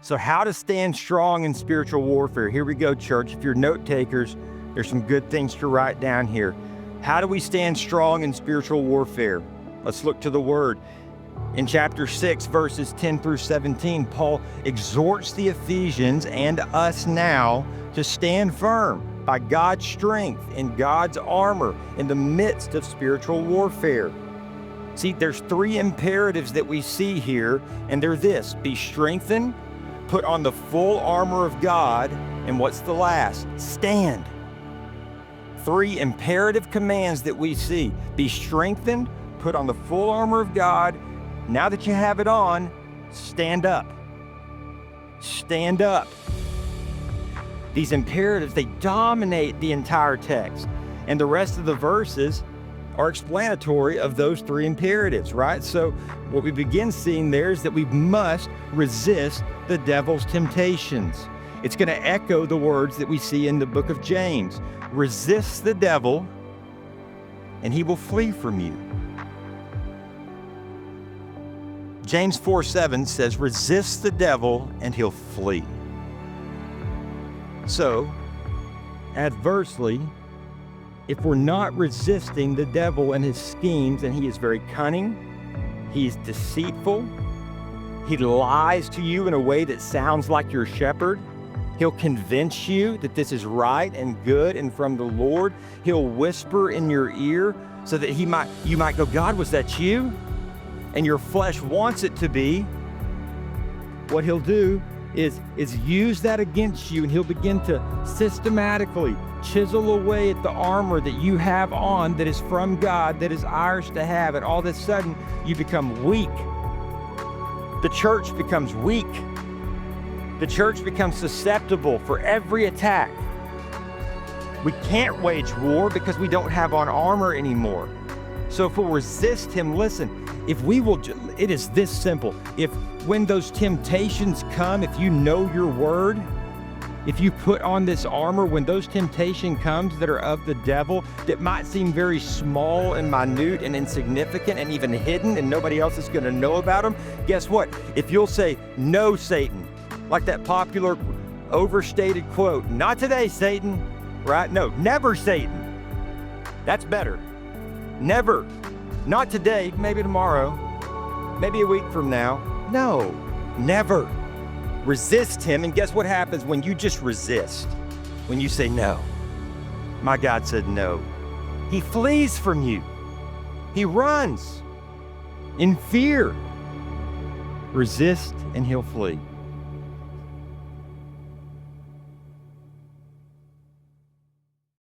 So how to stand strong in spiritual warfare. Here we go, church. If you're note takers, there's some good things to write down here. How do we stand strong in spiritual warfare? Let's look to the word. In chapter 6, verses 10 through 17, Paul exhorts the Ephesians and us now to stand firm by God's strength and God's armor in the midst of spiritual warfare. See, there's three imperatives that we see here, and they're this: be strengthened, put on the full armor of God, and what's the last? Stand. Three imperative commands that we see: be strengthened, put on the full armor of God. Now that you have it on, stand up. Stand up. These imperatives, they dominate the entire text, and the rest of the verses are explanatory of those three imperatives, right? So what we begin seeing there is that we must resist the devil's temptations. It's going to echo the words that we see in the book of James. Resist the devil, and he will flee from you. James 4:7 says, resist the devil, and he'll flee. So, adversely, if we're not resisting the devil and his schemes, and he is very cunning, he's deceitful, he lies to you in a way that sounds like your shepherd, he'll convince you that this is right and good and from the Lord, he'll whisper in your ear so that you might go, God, was that you? And your flesh wants it to be. What he'll do is use that against you, and he'll begin to systematically chisel away at the armor that you have on that is from God, that is ours to have, and all of a sudden you become weak. The church becomes weak. The church becomes susceptible for every attack. We can't wage war because we don't have on armor anymore. So if we'll resist him, listen, if we will, it is this simple. If when those temptations come, if you know your word, if you put on this armor, when those temptations comes that are of the devil, that might seem very small and minute and insignificant and even hidden and nobody else is going to know about them, guess what? If you'll say, no, Satan, like that popular overstated quote, not today, Satan, right? No, never, Satan. That's better. Never. Not today, maybe tomorrow, maybe a week from now. No, never. Resist him, and guess what happens when you just resist? When you say no. My God said no. He flees from you. He runs in fear. Resist and he'll flee.